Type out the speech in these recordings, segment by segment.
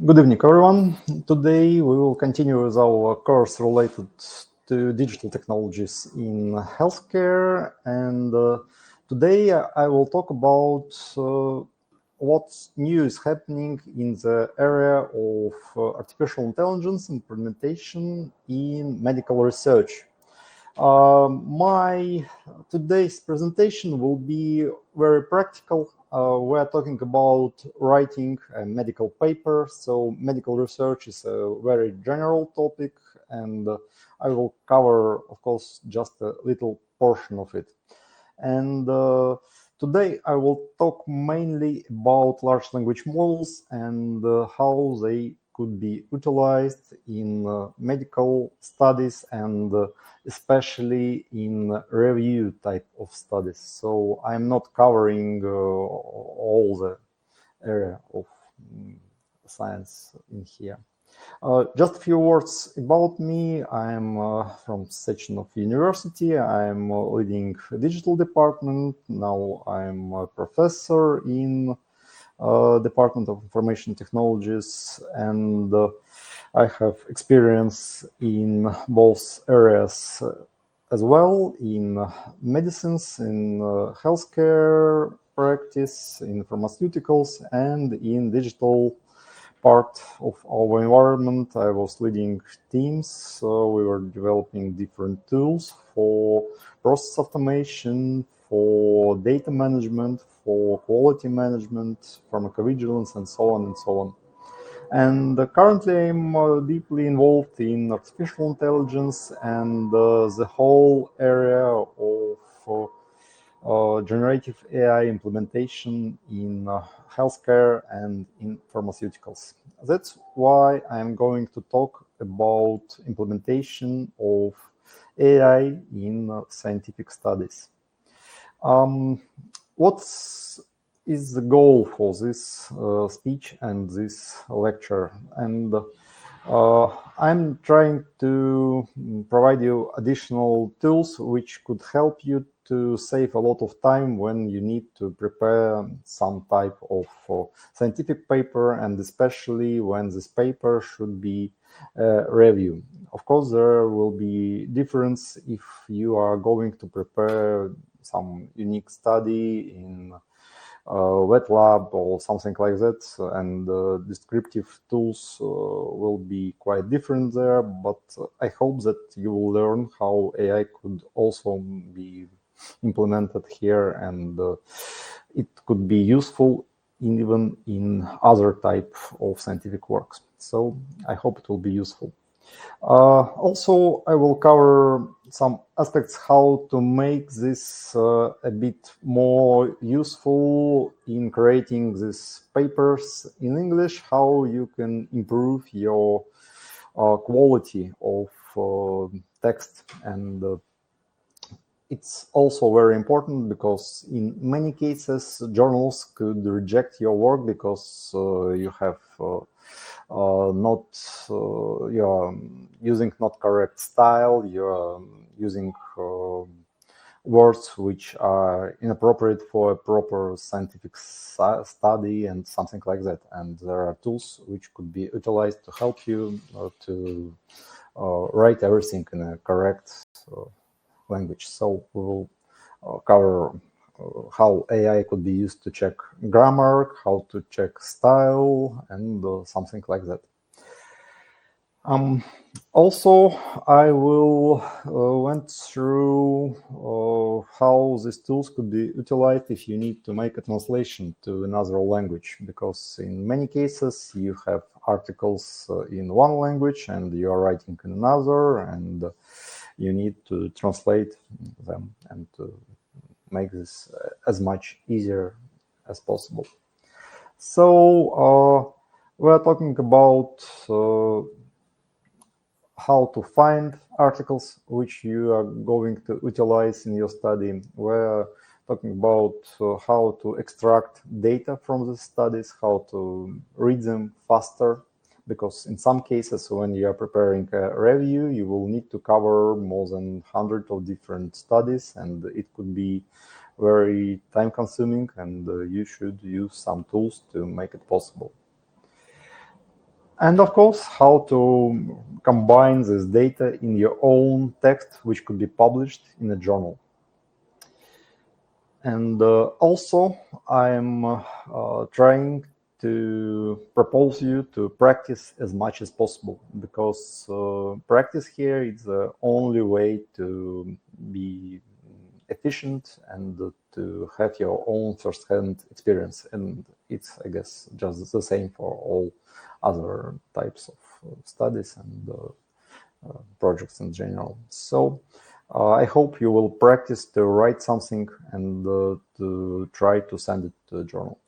Good evening, everyone. Today we will continue with our course related to digital technologies in healthcare. And today I will talk about what's new is happening in the area of artificial intelligence implementation in medical research. My today's presentation will be very practical. We're talking about writing a medical paper. So medical research is a very general topic, and I will cover, of course, just a little portion of it. And today I will talk mainly about large language models and how they could be utilized in medical studies and especially in review type of studies. So I'm not covering all the area of science in here. Just a few words about me. I'm from Sechenov University. I'm leading digital department. Now I'm a professor in Department of Information Technologies, and I have experience in both areas as well, in medicines, in healthcare practice, in pharmaceuticals, and in digital part of our environment. I was leading teams, so we were developing different tools for process automation, for data management, for quality management, pharmacovigilance, and so on and so on. And currently I'm deeply involved in artificial intelligence and the whole area of generative AI implementation in healthcare and in pharmaceuticals. That's why I'm going to talk about implementation of AI in scientific studies. What is the goal for this speech and this lecture? And I'm trying to provide you additional tools which could help you to save a lot of time when you need to prepare some type of scientific paper, and especially when this paper should be review. Of course, there will be difference if you are going to prepare some unique study in wet lab or something like that, and descriptive tools will be quite different there, but I hope that you will learn how AI could also be implemented here, and it could be useful even in other type of scientific works. So I hope it will be useful. Also, I will cover some aspects how to make this a bit more useful in creating these papers in English, how you can improve your quality of text. And it's also very important because in many cases journals could reject your work because you have you're using not correct style, you're using words which are inappropriate for a proper scientific study and something like that. And there are tools which could be utilized to help you to write everything in a correct language. So we will cover how AI could be used to check grammar, how to check style, and something like that. Also, I will went through how these tools could be utilized if you need to make a translation to another language, because in many cases you have articles in one language and you are writing in another, and you need to translate them and to make this as much easier as possible. So we're talking about how to find articles which you are going to utilize in your study. We're talking about how to extract data from the studies, how to read them faster, because in some cases when you are preparing a review, you will need to cover more than 100 of different studies, and it could be very time consuming, and you should use some tools to make it possible. And of course, how to combine this data in your own text, which could be published in a journal. And also, I'm trying to propose you to practice as much as possible, because practice here is the only way to be efficient and to have your own first-hand experience. And it's, I guess, just the same for all other types of studies and projects in general. So I hope you will practice to write something and to try to send it to a journal.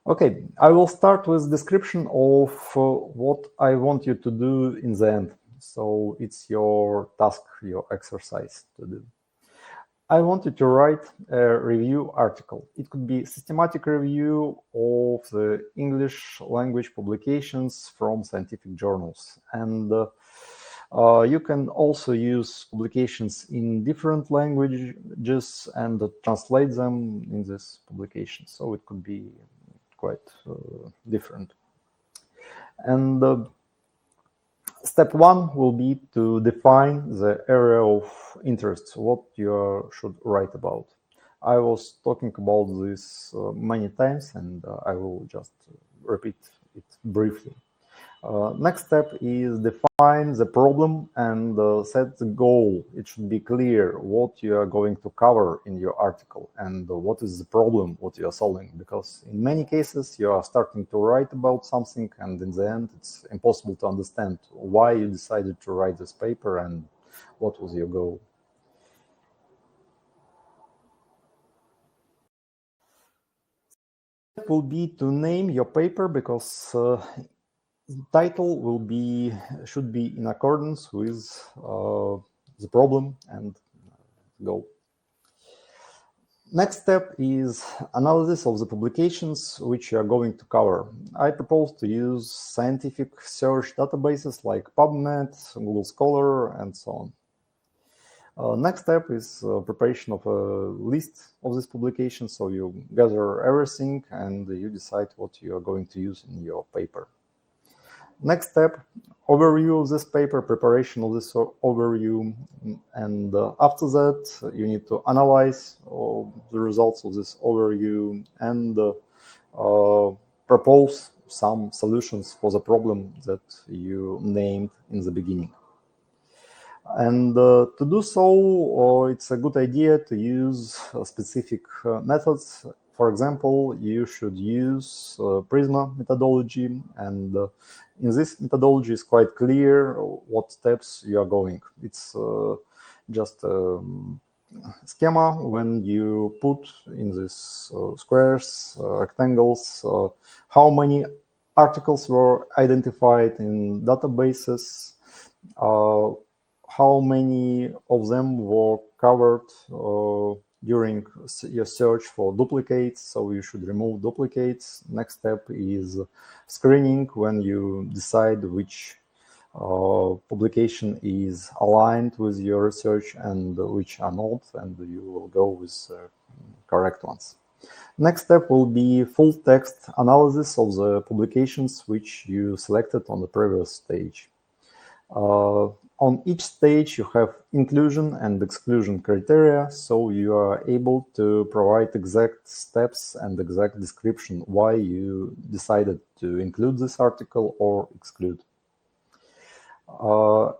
Okay, I will start with description of what I want you to do in the end. So it's your task, your exercise to do. I wanted to write a review article. It could be a systematic review of the English language publications from scientific journals. And you can also use publications in different languages and translate them in this publication. So it could be quite different. And step one will be to define the area of interest, what you should write about. I was talking about this many times, and I will just repeat it briefly. Next step is define the problem and set the goal. It should be clear what you are going to cover in your article and what is the problem, what you are solving. Because in many cases, you are starting to write about something, and in the end, it's impossible to understand why you decided to write this paper and what was your goal. Will be to name your paper, because title should be in accordance with the problem and goal. Next step is analysis of the publications which you are going to cover. I propose to use scientific search databases like PubMed, Google Scholar, and so on. Next step is preparation of a list of these publications. So you gather everything and you decide what you are going to use in your paper. Next step, overview of this paper, preparation of this overview, and after that, you need to analyze the results of this overview and propose some solutions for the problem that you named in the beginning. And to do so, it's a good idea to use specific methods. For example, you should use Prisma methodology, and in this methodology is quite clear what steps you are going. It's just a schema when you put in these squares, rectangles, how many articles were identified in databases, how many of them were covered during your search for duplicates, so you should remove duplicates. Next step is screening, when you decide which publication is aligned with your research and which are not, and you will go with correct ones. Next step will be full text analysis of the publications which you selected on the previous stage. On each stage, you have inclusion and exclusion criteria, so you are able to provide exact steps and exact description why you decided to include this article or exclude.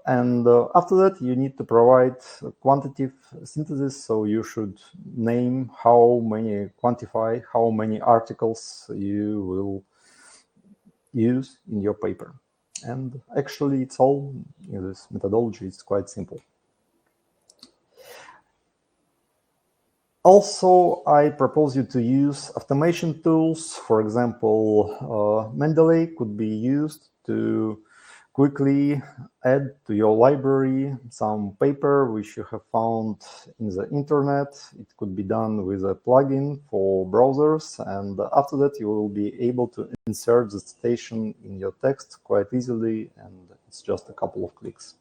And after that, you need to provide quantitative synthesis, so you should name quantify how many articles you will use in your paper. And actually, it's all in this methodology. It's quite simple. Also, I propose you to use automation tools. For example, Mendeley could be used to quickly add to your library some paper which you have found in the internet. It could be done with a plugin for browsers, and after that you will be able to insert the citation in your text quite easily, and it's just a couple of clicks.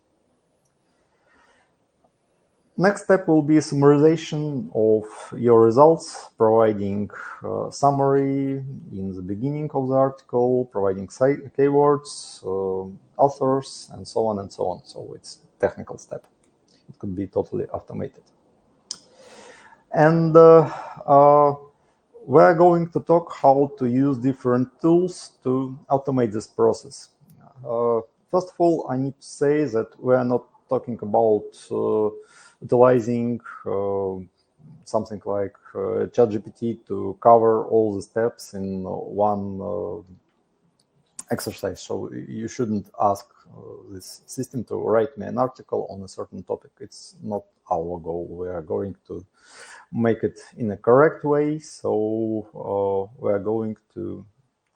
Next step will be summarization of your results, providing summary in the beginning of the article, providing keywords, authors, and so on and so on. So it's a technical step. It could be totally automated. And we're going to talk how to use different tools to automate this process. First of all, I need to say that we're not talking about utilizing something like ChatGPT to cover all the steps in one exercise. So you shouldn't ask this system to write me an article on a certain topic. It's not our goal. We are going to make it in a correct way. So we are going to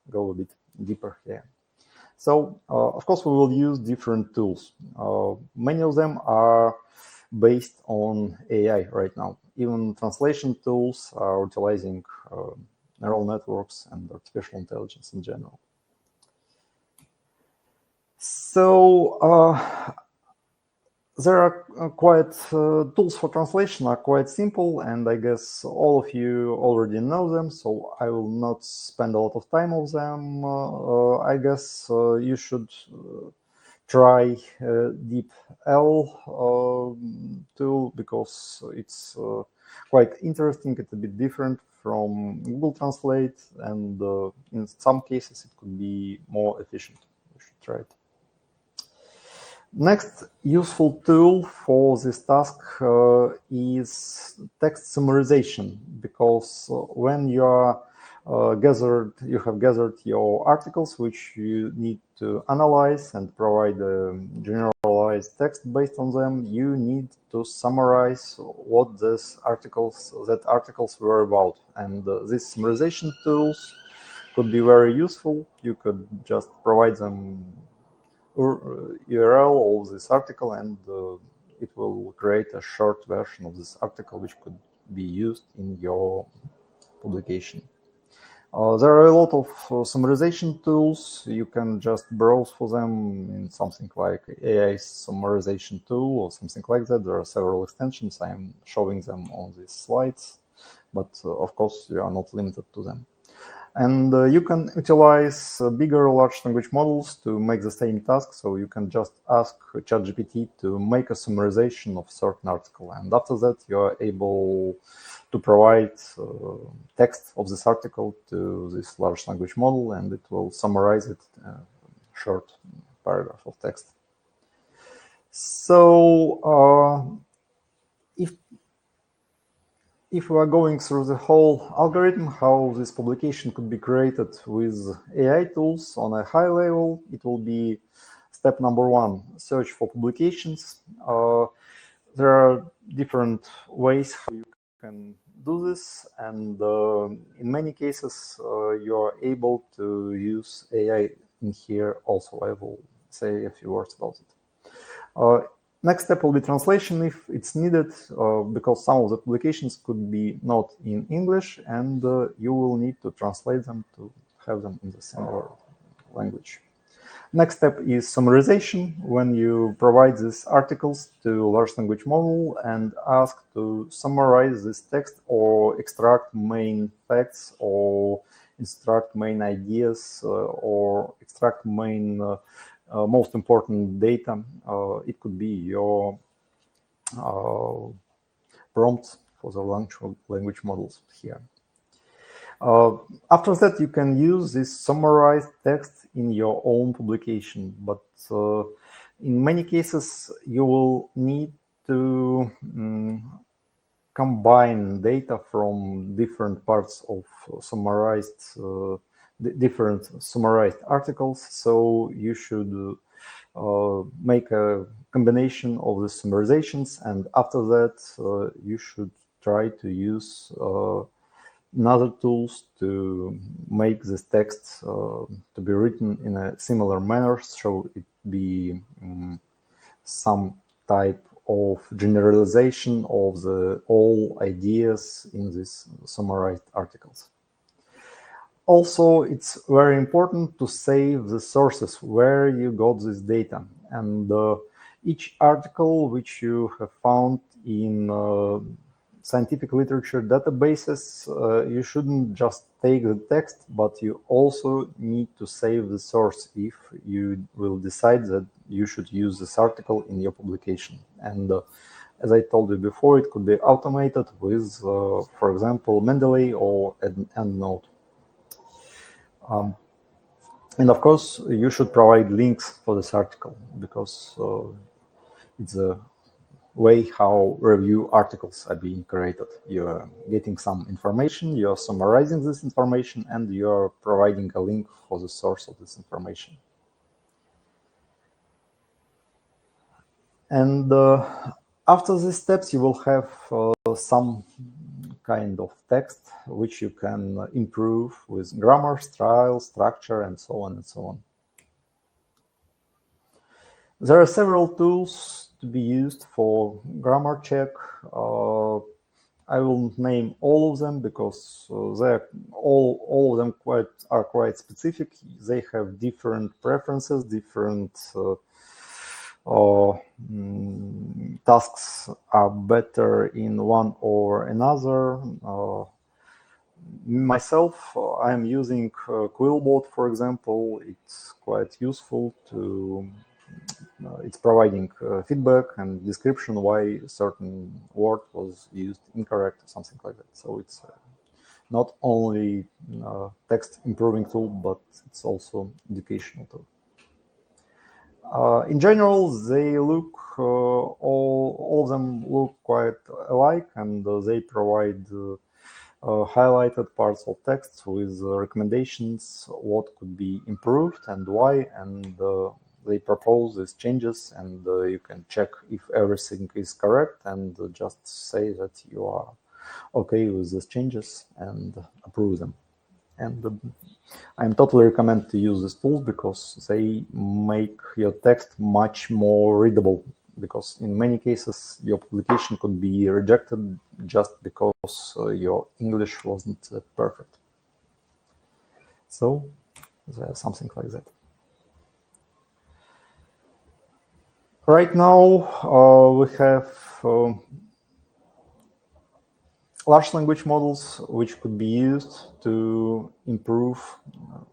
go a bit deeper here. So, of course, we will use different tools. Many of them are based on AI right now. Even translation tools are utilizing neural networks and artificial intelligence in general. So, there are tools for translation are quite simple, and I guess all of you already know them, so I will not spend a lot of time on them. I guess you should try DeepL tool because it's quite interesting. It's a bit different from Google Translate, and in some cases it could be more efficient. You should try it. Next useful tool for this task is text summarization, because when you are you have gathered your articles, which you need to analyze and provide a generalized text based on them, you need to summarize what these articles were about. And these summarization tools could be very useful. You could just provide them URL of this article, and it will create a short version of this article which could be used in your publication. There are a lot of summarization tools. You can just browse for them in something like AI summarization tool or something like that. There are several extensions. I am showing them on these slides, but of course you are not limited to them. And you can utilize bigger large language models to make the same task. So you can just ask ChatGPT to make a summarization of a certain article. And after that, you are able to provide text of this article to this large language model, and it will summarize it in a short paragraph of text. So if we are going through the whole algorithm, how this publication could be created with AI tools on a high level, it will be step number one, search for publications. There are different ways how you can do this, and in many cases, you are able to use AI in here also. I will say a few words about it. Next step will be translation if it's needed, because some of the publications could be not in English, and you will need to translate them to have them in the similar language. Next step is summarization, when you provide these articles to large language model and ask to summarize this text or extract main facts or extract main ideas or extract main most important data. It could be your prompts for the language models here. After that, you can use this summarized text in your own publication, but in many cases, you will need to combine data from different parts of different summarized articles. So you should make a combination of the summarizations, and after that, you should try to use other tools to make this text to be written in a similar manner, so it be some type of generalization of all ideas in these summarized articles. Also, it's very important to save the sources where you got this data, and Each article which you have found in scientific literature databases, you shouldn't just take the text, but you also need to save the source if you will decide that you should use this article in your publication. And as I told you before, it could be automated with, for example, Mendeley or EndNote. And of course, you should provide links for this article because it's a way how review articles are being created. You're getting some information, you're summarizing this information, and you're providing a link for the source of this information. And after these steps, you will have some kind of text which you can improve with grammar, style, structure, and so on and so on. There are several tools to be used for grammar check. I will name all of them because they're all of them are quite specific. They have different preferences, different tasks are better in one or another. Myself, I'm using Quillbot, for example. It's quite useful to. It's providing feedback and description why a certain word was used incorrect or something like that. So it's not only text improving tool, but it's also educational tool. In general, they look all of them look quite alike, and they provide highlighted parts of text with recommendations what could be improved and why, and they propose these changes, and you can check if everything is correct and just say that you are okay with these changes and approve them. And I'm totally recommend to use these tools because they make your text much more readable, because in many cases your publication could be rejected just because your English wasn't perfect. So there's something like that. Right now we have large language models which could be used to improve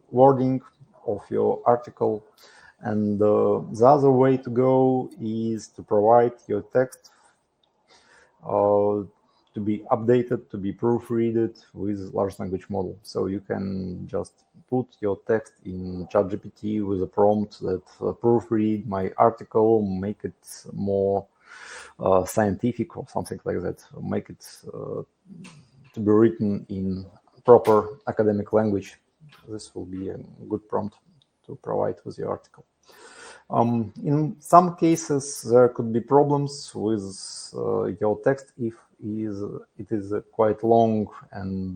wording of your article. And the other way to go is to provide your text to be updated, to be proofreaded with large language model. So you can just put your text in ChatGPT with a prompt that proofread my article, make it more scientific or something like that, make it to be written in proper academic language. This will be a good prompt to provide with your article. In some cases, there could be problems with your text if it is quite long, and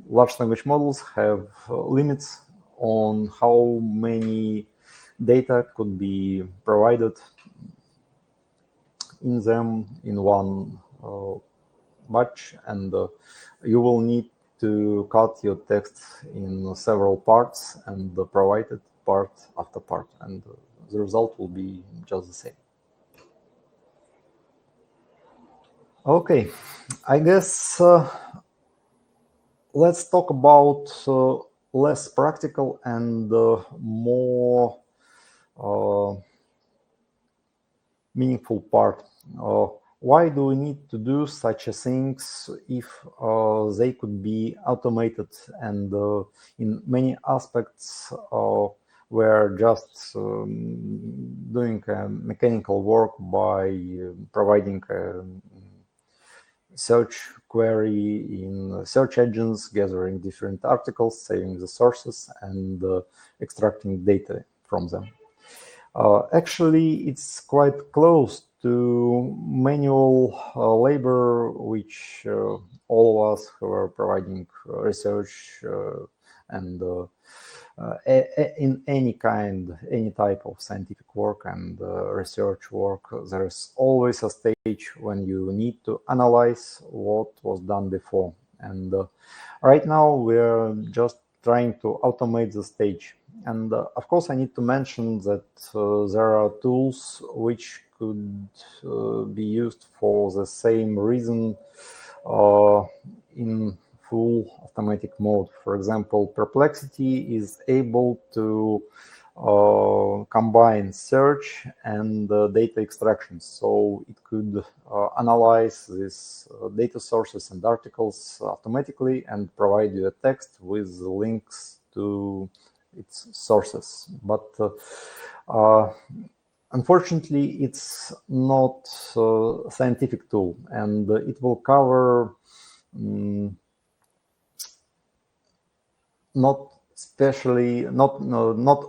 large language models have limits on how many data could be provided in them in one batch, and you will need to cut your text in several parts and provide it part after part, and the result will be just the same. Okay, I guess let's talk about less practical and more meaningful part. Why do we need to do such things if they could be automated? And in many aspects, we're just doing mechanical work by providing a search query in search engines, gathering different articles, saving the sources, and extracting data from them. Actually, it's quite close to manual labor, which all of us who are providing research and in any type of scientific work and research work, there's always a stage when you need to analyze what was done before. And right now we're just trying to automate the stage. And of course, I need to mention that there are tools which could be used for the same reason in full automatic mode. For example, Perplexity is able to combine search and data extraction. So it could analyze these data sources and articles automatically and provide you a text with links to its sources. But unfortunately, it's not a scientific tool, and it will cover not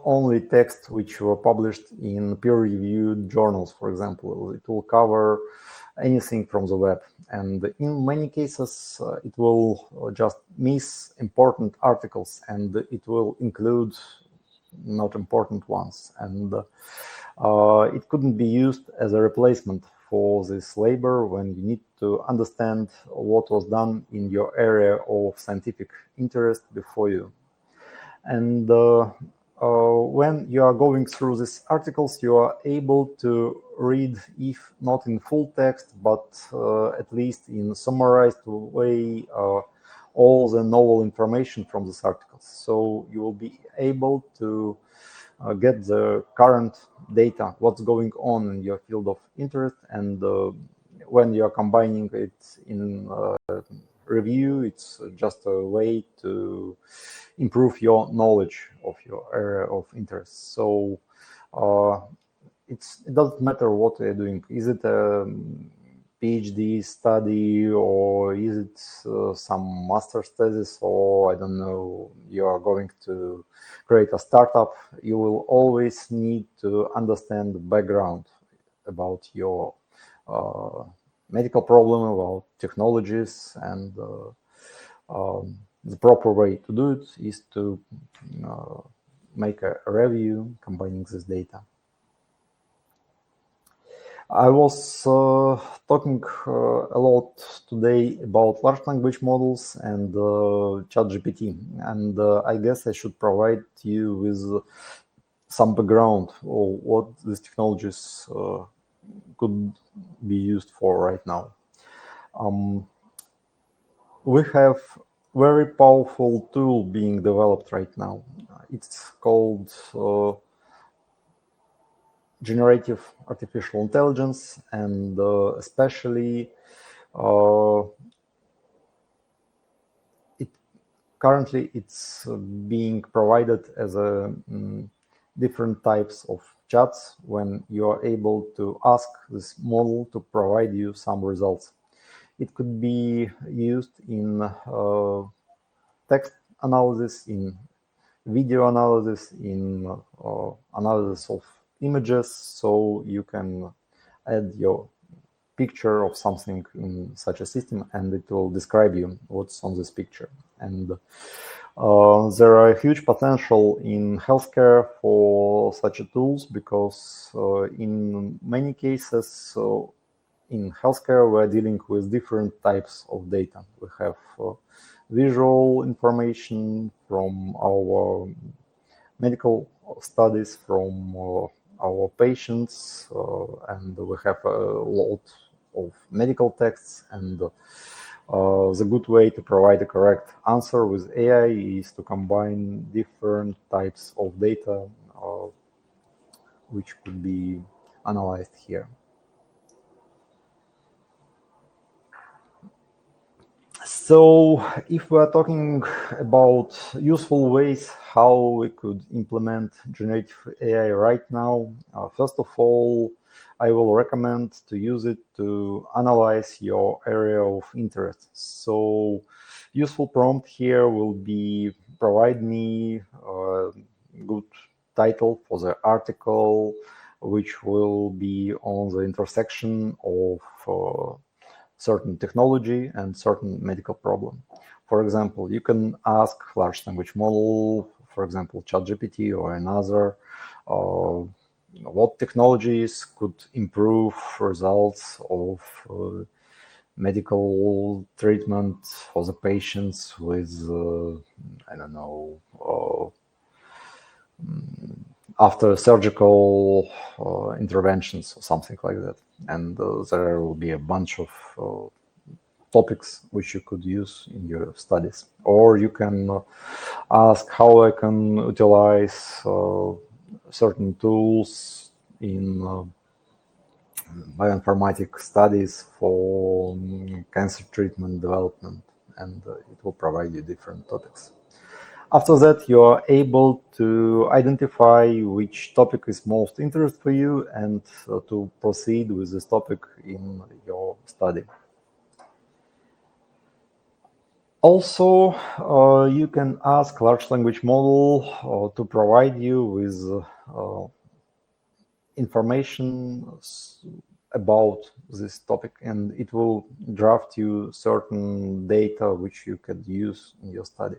only texts which were published in peer-reviewed journals, for example. It will cover anything from the web, and in many cases it will just miss important articles, and it will include not important ones, and it couldn't be used as a replacement for this labor when you need to understand what was done in your area of scientific interest before you. And when you are going through these articles, you are able to read, if not in full text, but at least in summarized way, all the novel information from these articles. So you will be able to get the current data, what's going on in your field of interest, and when you are combining it in review, it's just a way to improve your knowledge of your area of interest. So it doesn't matter what you're doing. Is it a PhD study, or is it some master's thesis, or I don't know, you are going to create a startup? You will always need to understand the background about your medical problem, about technologies, and the proper way to do it is to make a review combining this data. I was talking a lot today about large language models and ChatGPT, and I guess I should provide you with some background of what these technologies could be used for right now. We have very powerful tool being developed right now. It's called generative artificial intelligence, and especially currently it's being provided as a different types of chats when you are able to ask this model to provide you some results. It could be used in text analysis, in video analysis, in analysis of images, so you can add your picture of something in such a system and it will describe you what's on this picture. And there are huge potential in healthcare for such tools, because in many cases in healthcare we're dealing with different types of data. We have visual information from our medical studies, from our patients, and we have a lot of medical texts, and the good way to provide a correct answer with AI is to combine different types of data which could be analyzed here. So if we're talking about useful ways how we could implement generative AI right now, first of all, I will recommend to use it to analyze your area of interest. So useful prompt here will be provide me a good title for the article, which will be on the intersection of certain technology and certain medical problem. For example, you can ask large language model, for example, ChatGPT or another, what technologies could improve results of medical treatment for the patients with, I don't know, after surgical interventions or something like that. And there will be a bunch of topics which you could use in your studies. Or you can ask how I can utilize certain tools in bioinformatics studies for cancer treatment development, and it will provide you different topics. After that, you are able to identify which topic is most interesting for you and to proceed with this topic in your study. Also, you can ask large language model to provide you with information about this topic, and it will draft you certain data which you could use in your study.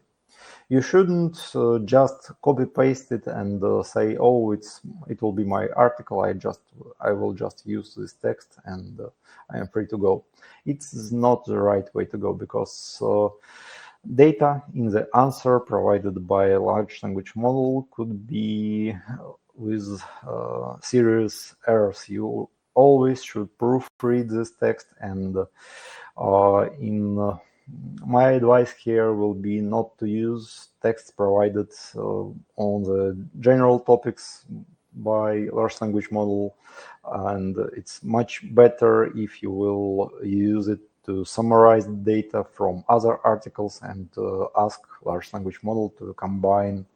You shouldn't just copy paste it and say, oh, it will be my article. I will just use this text and I am free to go. It's not the right way to go, because data in the answer provided by a large language model could be with serious errors. You always should proofread this text, and my advice here will be not to use text provided on the general topics by large language model, and it's much better if you will use it to summarize data from other articles and ask large language model to combine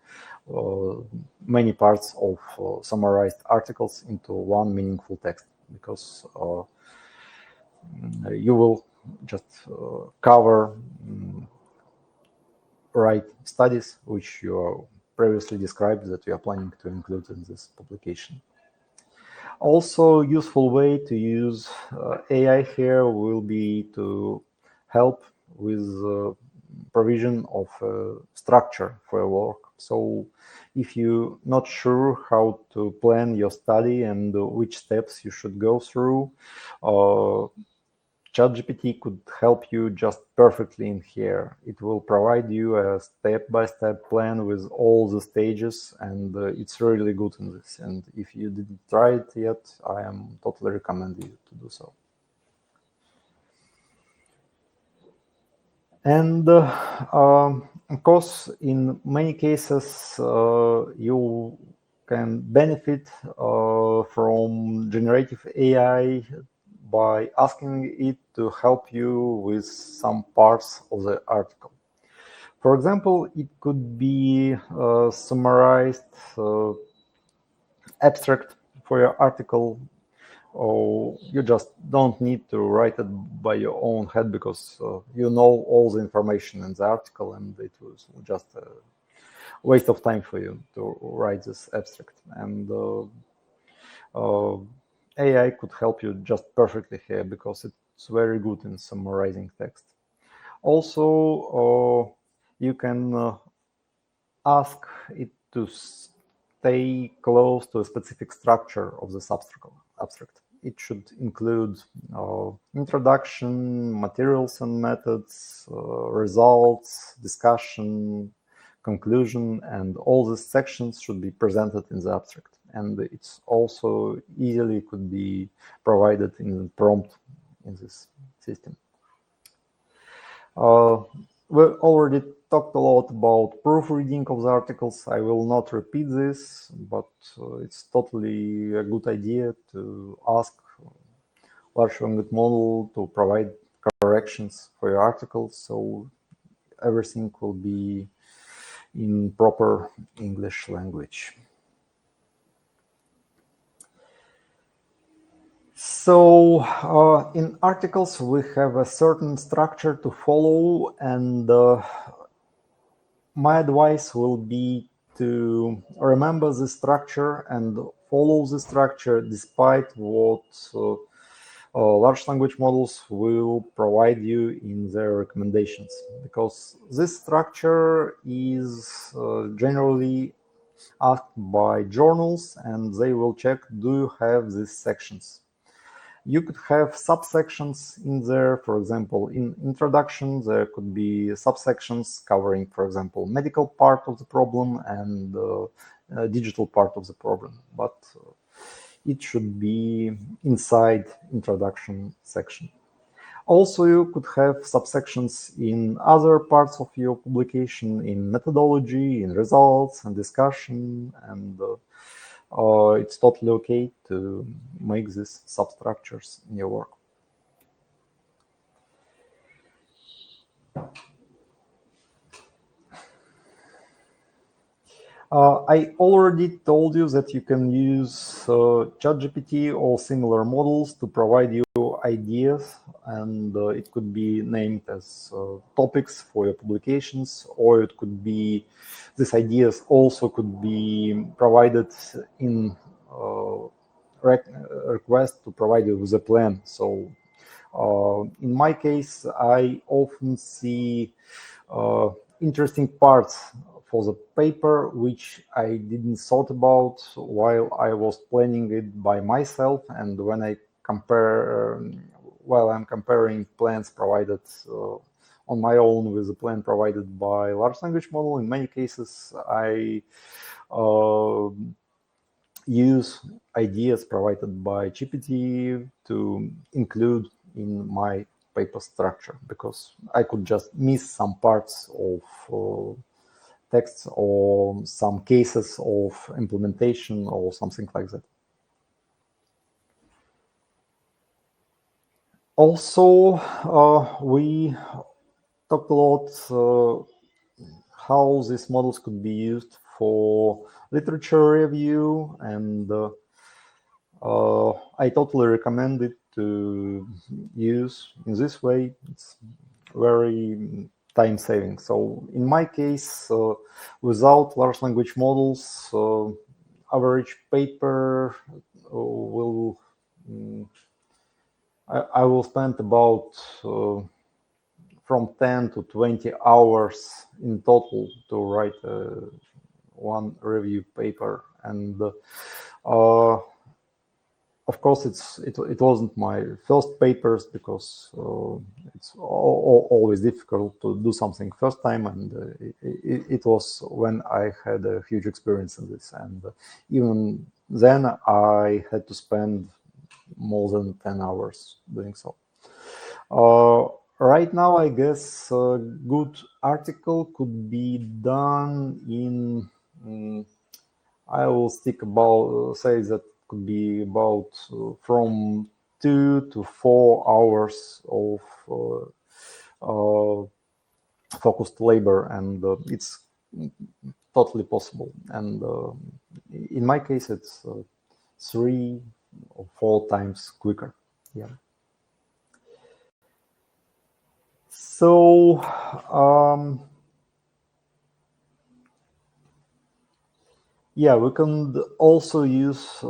many parts of summarized articles into one meaningful text, because you will just cover right studies which you previously described that you are planning to include in this publication. Also, useful way to use AI here will be to help with provision of structure for your work. So if you're not sure how to plan your study and which steps you should go through, ChatGPT could help you just perfectly in here. It will provide you a step-by-step plan with all the stages, and it's really good in this. And if you didn't try it yet, I am totally recommend you to do so. And of course, in many cases, you can benefit from generative AI by asking it to help you with some parts of the article. For example, it could be summarized abstract for your article, or you just don't need to write it by your own head, because you know all the information in the article, and it was just a waste of time for you to write this abstract. And AI could help you just perfectly here, because it's very good in summarizing text. Also, you can ask it to stay close to a specific structure of this abstract. It should include introduction, materials and methods, results, discussion, conclusion, and all these sections should be presented in the abstract. And it's also easily could be provided in the prompt in this system. We already talked a lot about proofreading of the articles. I will not repeat this, but it's totally a good idea to ask large language model to provide corrections for your articles, so everything will be in proper English language. So in articles, we have a certain structure to follow, and my advice will be to remember the structure and follow the structure despite what large language models will provide you in their recommendations, because this structure is generally asked by journals, and they will check, do you have these sections? You could have subsections in there. For example, in introduction, there could be subsections covering, for example, medical part of the problem and digital part of the problem. But it should be inside introduction section. Also, you could have subsections in other parts of your publication, in methodology, in results and discussion, and it's totally okay to make these substructures in your work. I already told you that you can use ChatGPT or similar models to provide you ideas, and it could be named as topics for your publications, or it could be, these ideas also could be provided in request to provide you with a plan. So in my case, I often see interesting parts for the paper which I didn't thought about while I was planning it by myself, and when I compare while I'm comparing plans provided on my own with the plan provided by large language model. In many cases, I use ideas provided by GPT to include in my paper structure, because I could just miss some parts of texts or some cases of implementation or something like that. Also, we talked a lot how these models could be used for literature review, and I totally recommend it to use in this way. It's very time saving. So in my case, without large language models, average paper will I will spend about from 10 to 20 hours in total to write one review paper, and of course, it wasn't my first papers, because it's always difficult to do something first time, and it was when I had a huge experience in this, and even then I had to spend more than 10 hours doing so. Right now, I guess a good article could be done in, I will stick about, say that could be about from 2 to 4 hours of focused labor, and it's totally possible. And in my case, it's 3 or 4 times quicker. Yeah. So yeah, we can also use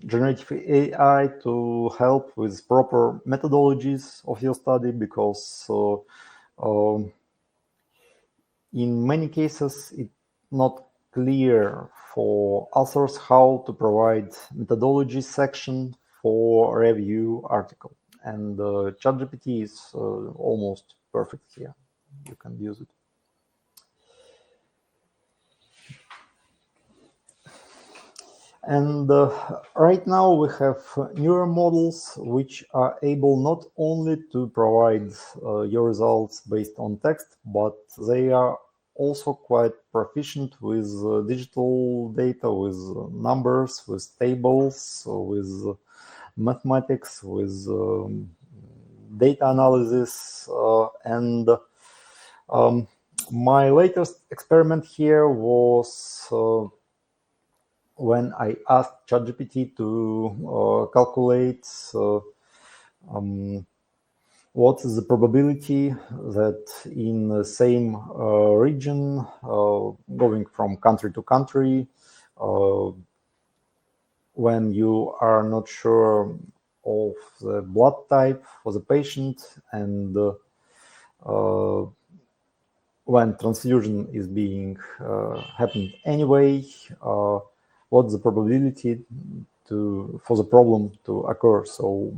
generative AI to help with proper methodologies of your study, because in many cases it's not clear for authors how to provide methodology section for review article, and ChatGPT is almost perfect here. You can use it. And right now we have newer models which are able not only to provide your results based on text, but they are also quite proficient with digital data, with numbers, with tables, with mathematics, with data analysis. And my latest experiment here was when I asked ChatGPT to calculate what is the probability that in the same region, going from country to country, when you are not sure of the blood type for the patient, and when transfusion is being happened anyway, what's the probability for the problem to occur. So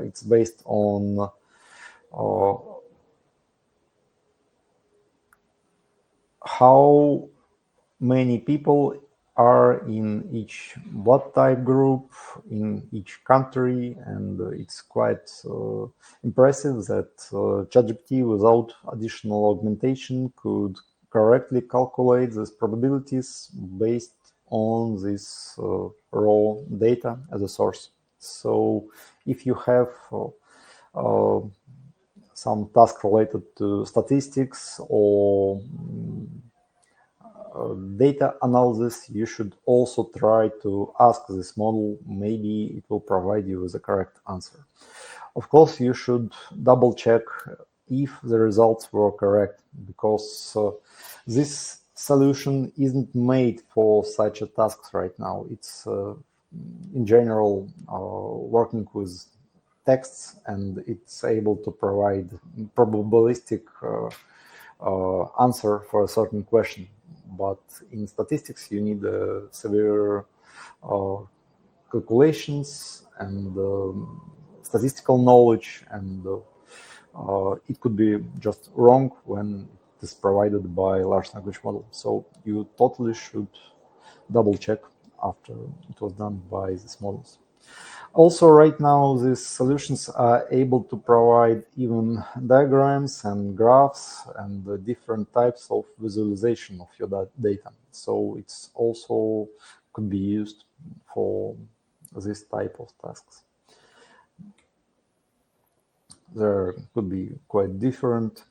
it's based on how many people are in each blood type group in each country, and it's quite impressive that ChatGPT without additional augmentation could correctly calculate these probabilities based on this raw data as a source. So if you have some task related to statistics or data analysis, you should also try to ask this model. Maybe it will provide you with the correct answer. Of course, you should double check if the results were correct, because this solution isn't made for such a task right now. It's in general working with texts, and it's able to provide probabilistic answer for a certain question. But in statistics, you need severe calculations and statistical knowledge, and it could be just wrong when it is provided by large language model. So you totally should double check after it was done by these models. Also, right now, these solutions are able to provide even diagrams and graphs and different types of visualization of your data. So it's also could be used for this type of tasks. There could be quite different.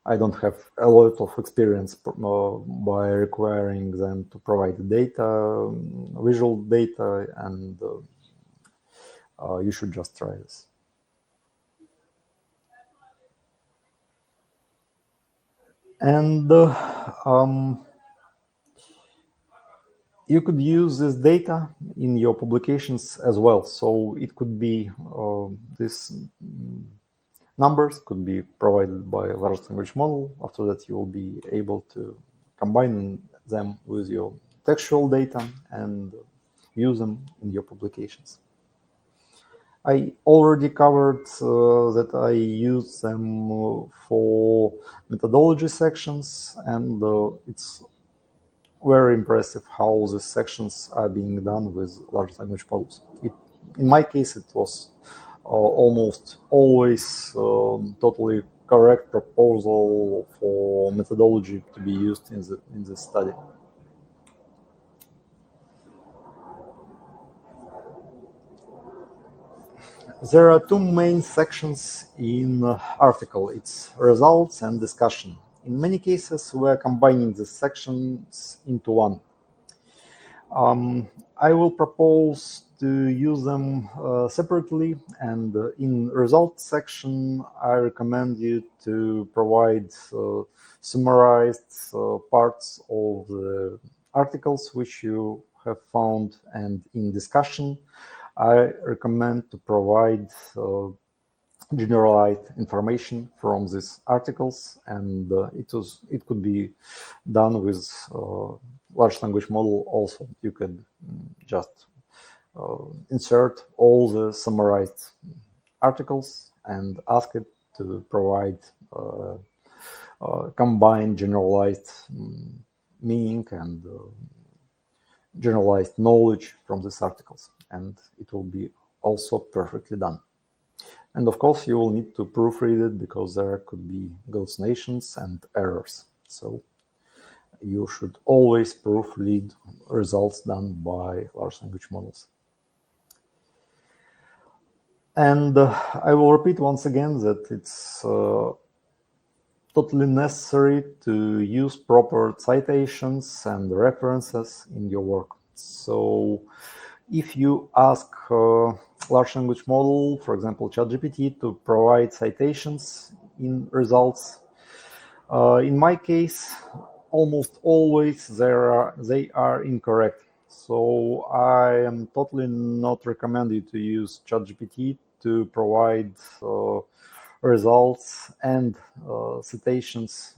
I don't have a lot of experience by requiring them to provide data, visual data, and you should just try this. And you could use this data in your publications as well. So it could be this numbers could be provided by a large language model. After that, you will be able to combine them with your textual data and use them in your publications. I already covered that I use them for methodology sections, and it's very impressive how the sections are being done with large language models. In my case, it was almost always totally correct proposal for methodology to be used in this study. There are two main sections in article. It's results and discussion. In many cases, we're combining the sections into one. I will propose to use them separately, and in results section, I recommend you to provide summarized parts of the articles which you have found, and in discussion, I recommend to provide generalized information from these articles, and it could be done with large language model also. You could just insert all the summarized articles and ask it to provide combined generalized meaning and generalized knowledge from these articles, and it will be also perfectly done. And of course, you will need to proofread it because there could be hallucinations and errors. So you should always proofread results done by large language models. And I will repeat once again that it's totally necessary to use proper citations and references in your work. So if you ask large language model, for example, ChatGPT, to provide citations in results, in my case, almost always they are incorrect. So I am totally not recommending to use ChatGPT to provide results and citations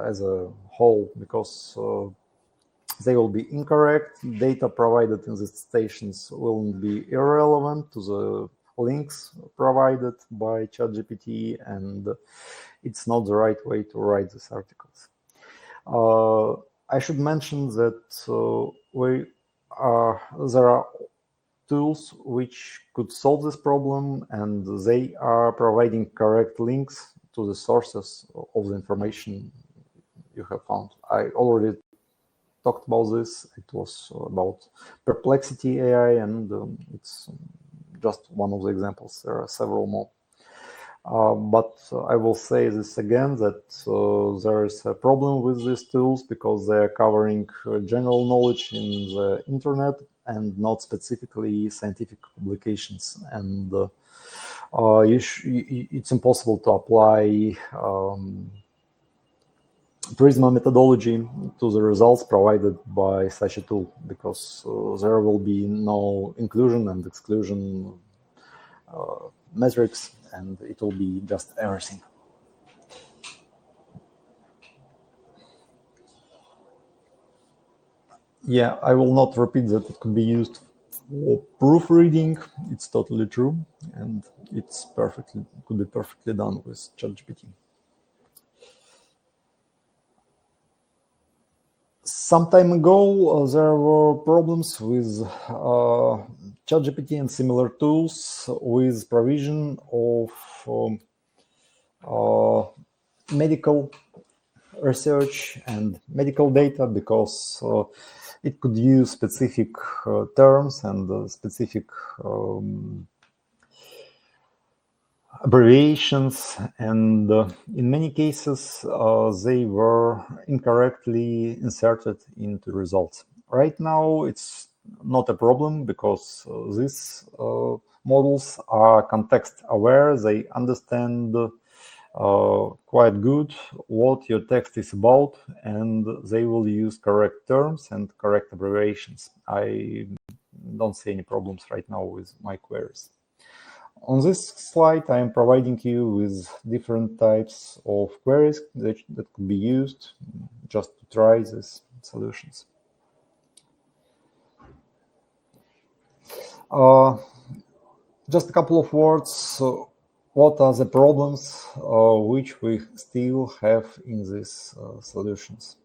as a whole, because they will be incorrect. Data provided in these stations will be irrelevant to the links provided by ChatGPT, and it's not the right way to write these articles. I should mention that there are tools which could solve this problem, and they are providing correct links to the sources of the information you have found. I already talked about this. It was about Perplexity AI, and it's just one of the examples. There are several more. But I will say this again, that there is a problem with these tools because they are covering general knowledge in the internet and not specifically scientific publications. And it's impossible to apply Prisma methodology to the results provided by such a tool, because there will be no inclusion and exclusion metrics, and it will be just everything. Yeah, I will not repeat that it could be used for proofreading. It's totally true, and it's could be perfectly done with ChatGPT. Some time ago, there were problems with ChatGPT and similar tools with provision of medical research and medical data, because it could use specific terms and specific abbreviations, and in many cases they were incorrectly inserted into results. Right now it's not a problem, because these models are context aware. They understand quite good what your text is about, and they will use correct terms and correct abbreviations. I don't see any problems right now with my queries. On this slide, I am providing you with different types of queries that could be used just to try these solutions. Just a couple of words. What are the problems which we still have in these solutions?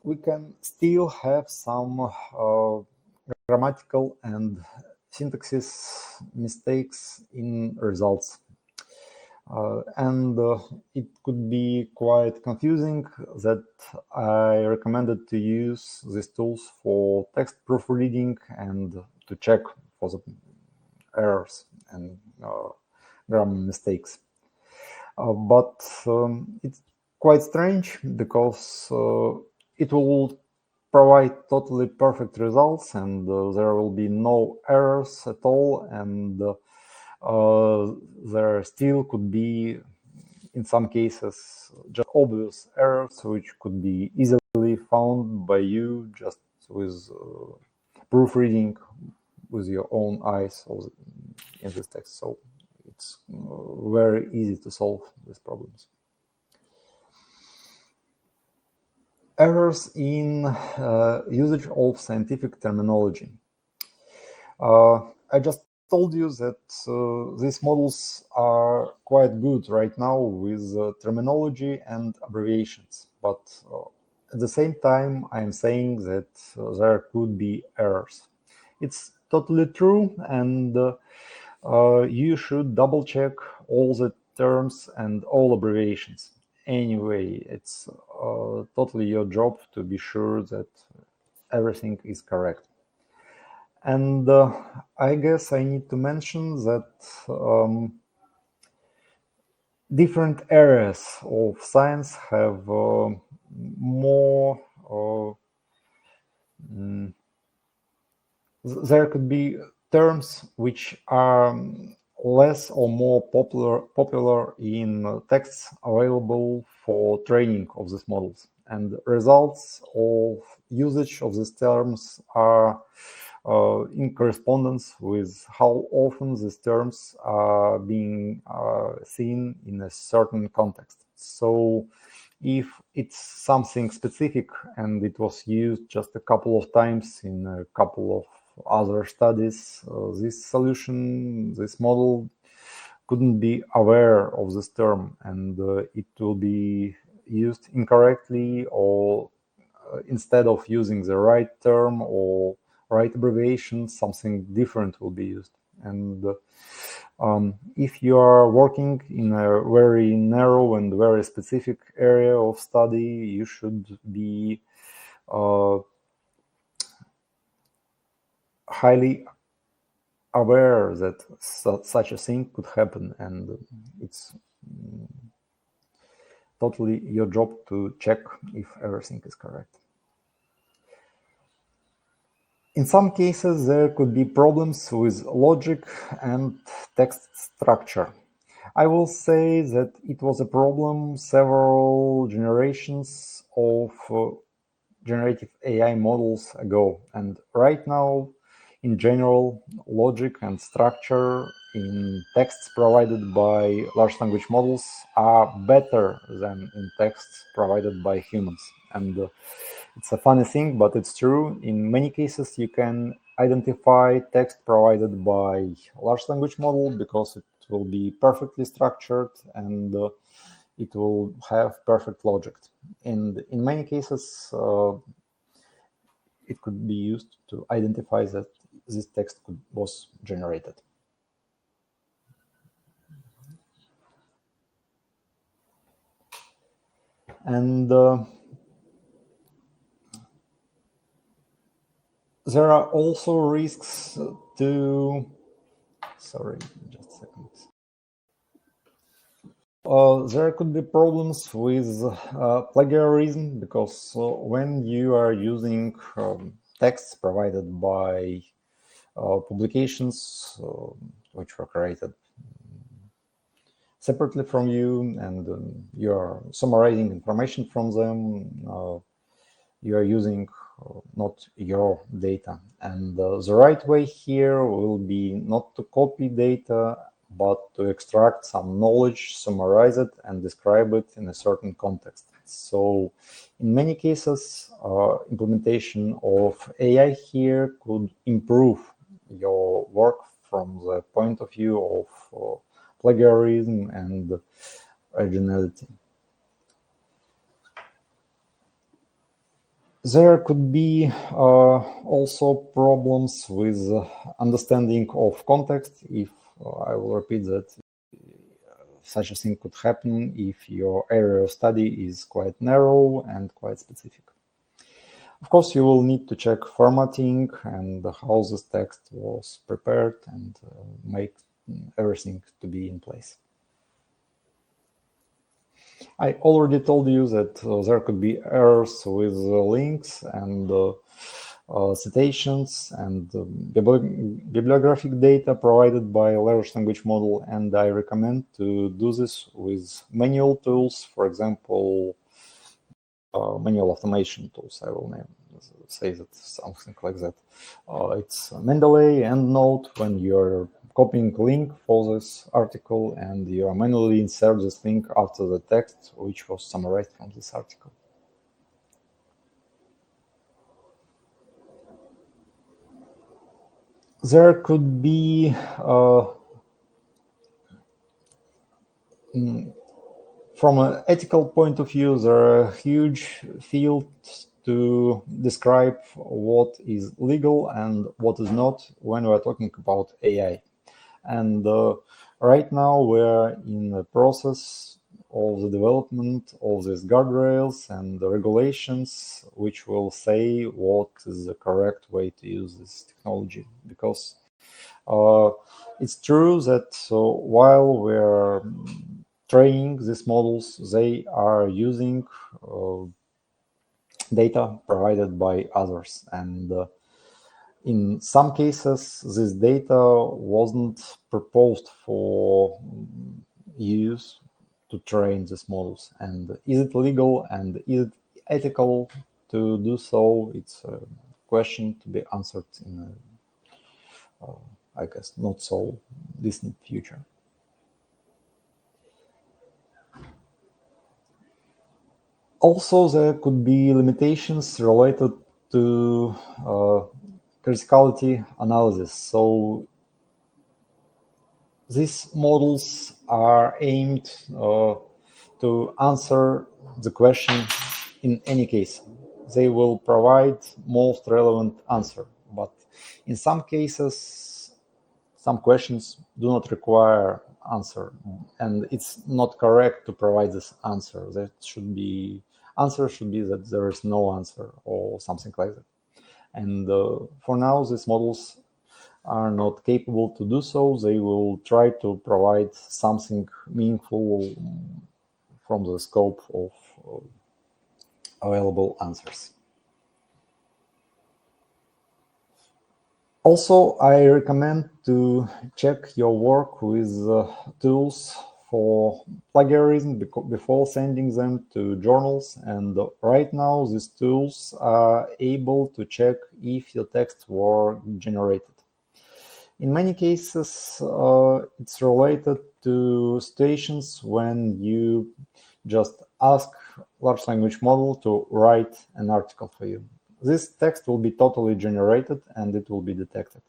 We can still have some grammatical and syntaxis mistakes in results. And it could be quite confusing. That I recommended to use these tools for text proofreading and to check for the errors and grammar mistakes. But it's quite strange, because it will provide totally perfect results, and there will be no errors at all, and there still could be, in some cases, just obvious errors which could be easily found by you just with proofreading with your own eyes in this text. So it's very easy to solve these problems. Errors in usage of scientific terminology. I just told you that these models are quite good right now with terminology and abbreviations, but at the same time I'm saying that there could be errors. It's totally true, and you should double check all the terms and all abbreviations. Anyway, it's totally your job to be sure that everything is correct. And I guess I need to mention that different areas of science have more, there could be terms which are less or more popular in texts available for training of these models, and results of usage of these terms are in correspondence with how often these terms are being seen in a certain context. So If it's something specific and it was used just a couple of times in a couple of other studies, this solution, this model couldn't be aware of this term, and it will be used incorrectly, or instead of using the right term or right abbreviation, something different will be used. And if you are working in a very narrow and very specific area of study, you should be highly aware that such a thing could happen, and it's totally your job to check if everything is correct. In some cases, there could be problems with logic and text structure. I will say that it was a problem several generations of generative AI models ago. And right now, in general, logic and structure in texts provided by large language models are better than in texts provided by humans. And it's a funny thing, but it's true. In many cases, you can identify text provided by large language model because it will be perfectly structured and it will have perfect logic. And in many cases, it could be used to identify that this text was generated. And there are also risks to, sorry, just a second. There could be problems with plagiarism, because when you are using texts provided by publications which were created separately from you, and you are summarizing information from them, you are using not your data. And the right way here will be not to copy data, but to extract some knowledge, summarize it, and describe it in a certain context. So in many cases, implementation of AI here could improve your work from the point of view of plagiarism and originality. There could be also problems with understanding of context. If I will repeat that, such a thing could happen if your area of study is quite narrow and quite specific. Of course, you will need to check formatting and how this text was prepared and make everything to be in place. I already told you that there could be errors with links and citations and bibliographic data provided by a large language model, and I recommend to do this with manual tools, for example, manual automation tools. I will say that something like that. It's Mendeley, EndNote, when you're copying link for this article and you are manually insert this link after the text which was summarized from this article. There could be from an ethical point of view, there are huge fields to describe what is legal and what is not when we're talking about AI. And right now we're in the process of the development of these guardrails and the regulations which will say what is the correct way to use this technology. Because it's true that while we're training these models, they are using data provided by others. And in some cases, this data wasn't proposed for use to train these models. And is it legal and is it ethical to do so? It's a question to be answered in a, I guess, not so distant future. Also, there could be limitations related to criticality analysis. So these models are aimed to answer the question in any case. They will provide most relevant answer, but in some cases, some questions do not require answer, and it's not correct to provide this answer. That should be answer should be that there is no answer or something like that. And for now, these models are not capable to do so. They will try to provide something meaningful from the scope of available answers. Also, I recommend to check your work with tools for plagiarism before sending them to journals. And right now, these tools are able to check if your texts were generated. In many cases, it's related to situations when you just ask large language model to write an article for you. This text will be totally generated and it will be detected.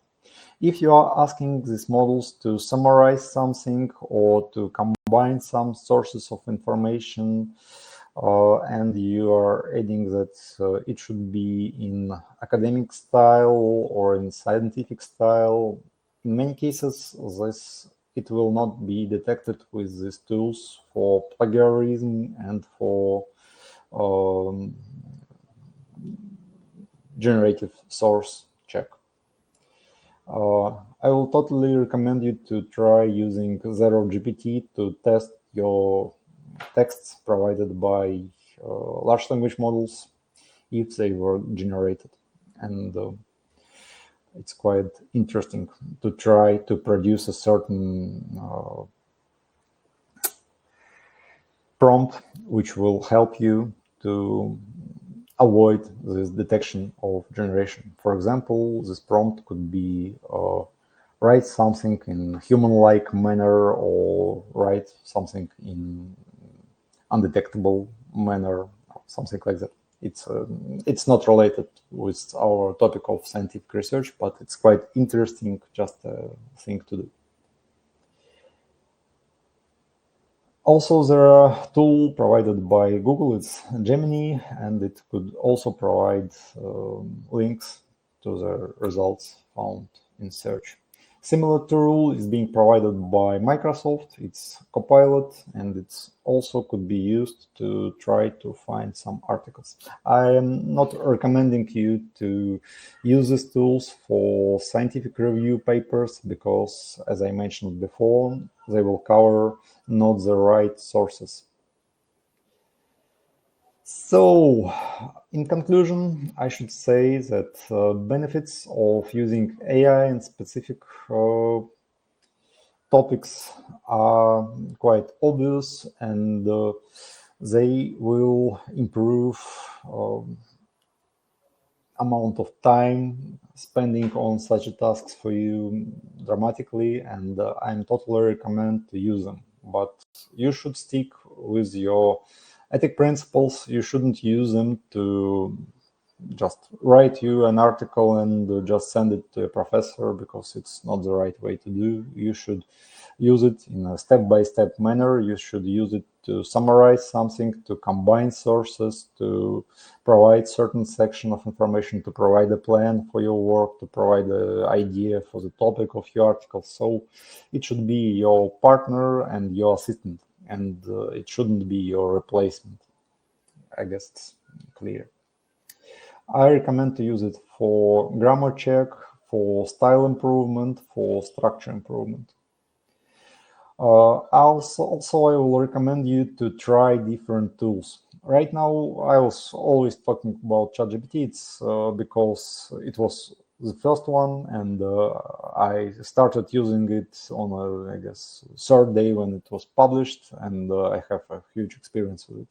If you are asking these models to summarize something or to combine some sources of information, and you are adding that it should be in academic style or in scientific style, in many cases, it will not be detected with these tools for plagiarism and for generative source check. I will totally recommend you to try using ZeroGPT to test your texts provided by large language models if they were generated. And it's quite interesting to try to produce a certain prompt which will help you to avoid this detection of generation. For example, this prompt could be write something in human-like manner or write something in undetectable manner, something like that. It's not related with our topic of scientific research, but it's quite interesting, just a thing to do. Also, there are a tool provided by Google, it's Gemini, and it could also provide links to the results found in search. Similar tool is being provided by Microsoft, it's Copilot, and it also could be used to try to find some articles. I am not recommending you to use these tools for scientific review papers because, as I mentioned before, they will cover not the right sources. So, in conclusion, I should say that benefits of using AI in specific topics are quite obvious, and they will improve amount of time spending on such tasks for you dramatically, and I'm totally recommend to use them. But you should stick with your ethic principles. You shouldn't use them to just write you an article and just send it to a professor, because it's not the right way to do. You should use it in a step-by-step manner. You should use it to summarize something, to combine sources, to provide certain section of information, to provide a plan for your work, to provide an idea for the topic of your article. So it should be your partner and your assistant, and it shouldn't be your replacement. I guess it's clear. I recommend to use it for grammar check, for style improvement, for structure improvement. Also, I will recommend you to try different tools. Right now, I was always talking about ChatGPT. It's because it was the first one, and I started using it on, I guess, third day when it was published, and I have a huge experience with it.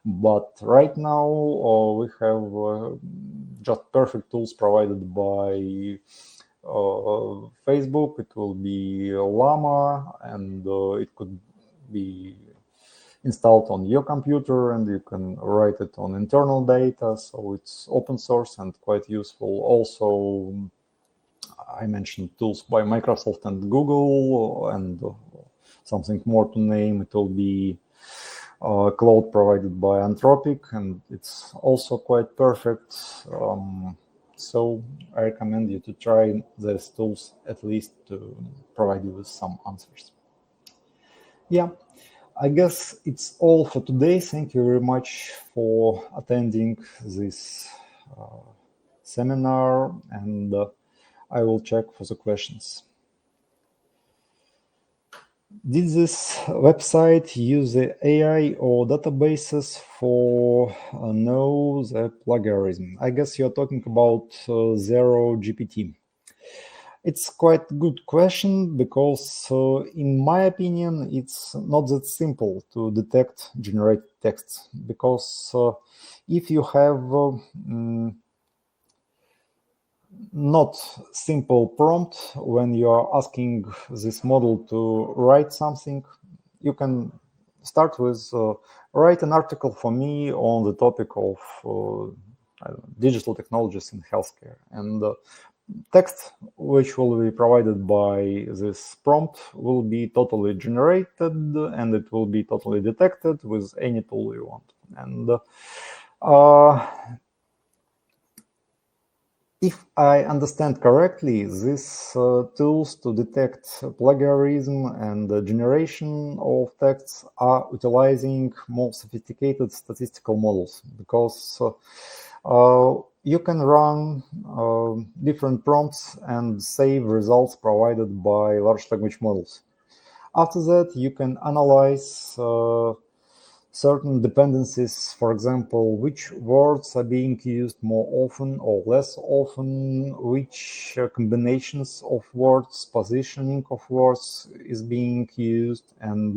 But right now, we have just perfect tools provided by Facebook. It will be Llama, and it could be installed on your computer, and you can write it on internal data. So it's open source and quite useful. Also, I mentioned tools by Microsoft and Google, and something more to name, it will be cloud provided by Anthropic, and it's also quite perfect. So I recommend you to try these tools at least to provide you with some answers. Yeah, I guess it's all for today. Thank you very much for attending this seminar, and I will check for the questions. Did this website use the AI or databases for know the plagiarism? I guess you're talking about Zero GPT. It's quite a good question because, in my opinion, it's not that simple to detect generated texts, because if you have not simple prompt when you are asking this model to write something, you can start with write an article for me on the topic of digital technologies in healthcare, and text which will be provided by this prompt will be totally generated, and it will be totally detected with any tool you want. And if I understand correctly, these tools to detect plagiarism and the generation of texts are utilizing more sophisticated statistical models, because you can run different prompts and save results provided by large language models. After that, you can analyze certain dependencies, for example, which words are being used more often or less often, which combinations of words, positioning of words is being used, and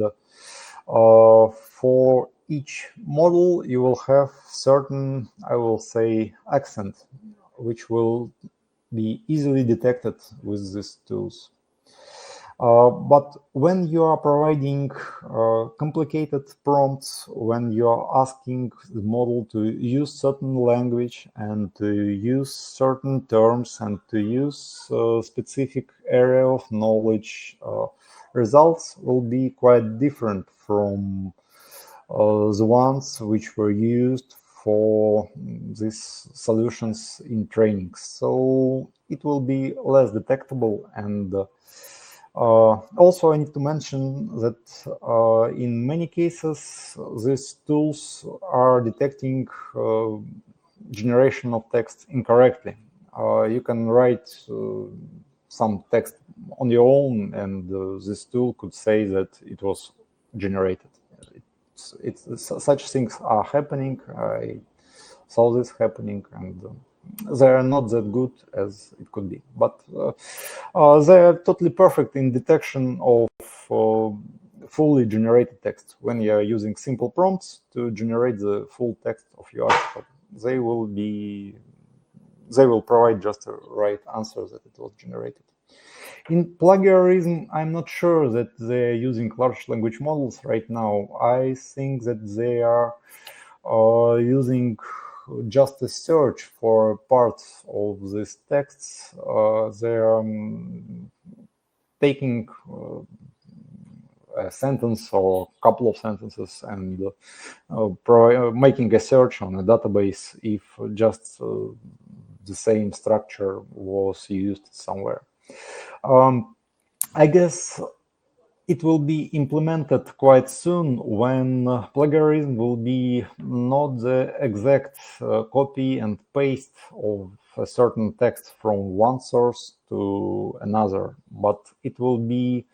for each model you will have certain, I will say, accent, which will be easily detected with these tools. But when you are providing complicated prompts, when you are asking the model to use certain language and to use certain terms and to use a specific area of knowledge, results will be quite different from the ones which were used for these solutions in training. So it will be less detectable. And also, I need to mention that in many cases, these tools are detecting generation of text incorrectly. You can write some text on your own, and this tool could say that it was generated. Such things are happening. I saw this happening, and they are not that good as it could be, but they are totally perfect in detection of fully generated text. When you are using simple prompts to generate the full text of your article, they will provide just the right answer that it was generated. In plagiarism, I'm not sure that they're using large language models right now. I think that they are using just a search for parts of these texts. They're taking a sentence or a couple of sentences and making a search on a database if just the same structure was used somewhere. I guess it will be implemented quite soon, when plagiarism will be not the exact copy and paste of a certain text from one source to another, but it will be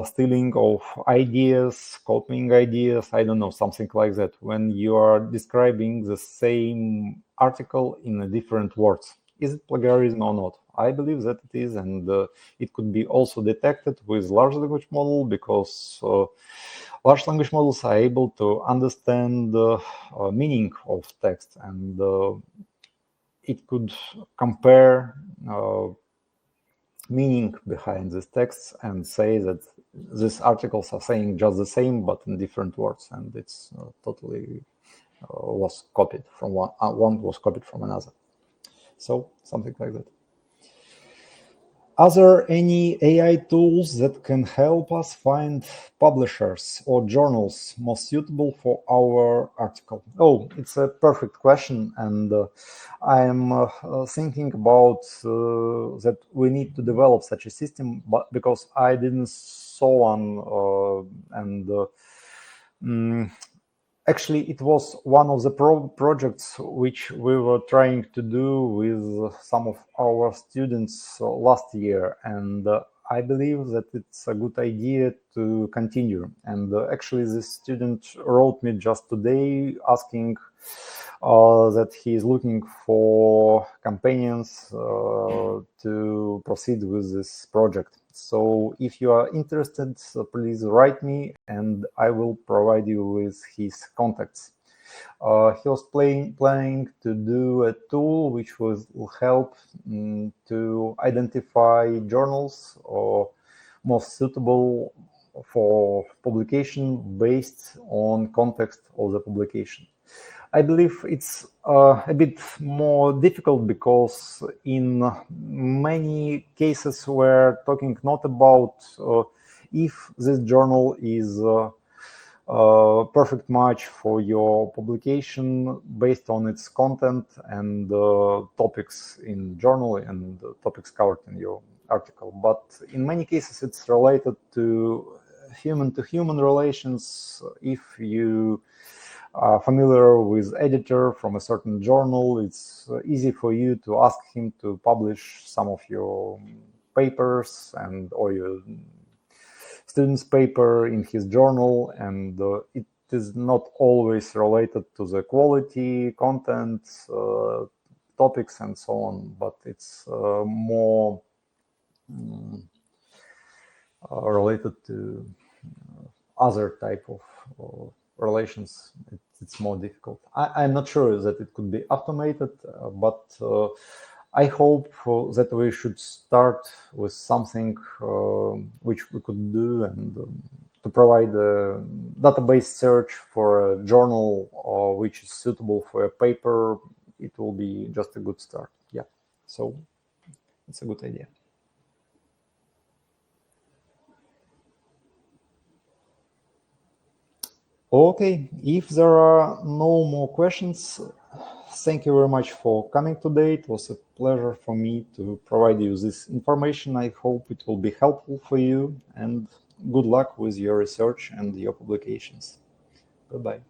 stealing of ideas, copying ideas, I don't know, something like that, when you are describing the same article in different words. Is it plagiarism or not? I believe that it is, and it could be also detected with large language model, because large language models are able to understand the meaning of text, and it could compare meaning behind these texts and say that these articles are saying just the same, but in different words, and it's totally was copied from one was copied from another. So something like that. Are there any AI tools that can help us find publishers or journals most suitable for our article? Oh, it's a perfect question, and I'm thinking about that we need to develop such a system, but because I didn't saw one, actually, it was one of the projects which we were trying to do with some of our students last year, and I believe that it's a good idea to continue. And actually, this student wrote me just today asking that he is looking for companions to proceed with this project. So if you are interested, please write me and I will provide you with his contacts. He was planning to do a tool which will help to identify journals or most suitable for publication based on context of the publication. I believe it's a bit more difficult because in many cases we're talking not about if this journal is a perfect match for your publication based on its content and topics in journal and topics covered in your article. But in many cases it's related to human relations. If you familiar with editor from a certain journal, it's easy for you to ask him to publish some of your papers and or your student's paper in his journal, and it is not always related to the quality, content, topics, and so on, but it's more related to other type of relations. It's more difficult. I'm not sure that it could be automated, but I hope that we should start with something which we could do, and to provide a database search for a journal which is suitable for a paper. It will be just a good start. Yeah, so it's a good idea. Okay, if there are no more questions, thank you very much for coming today. It was a pleasure for me to provide you this information. I hope it will be helpful for you, and good luck with your research and your publications. Goodbye.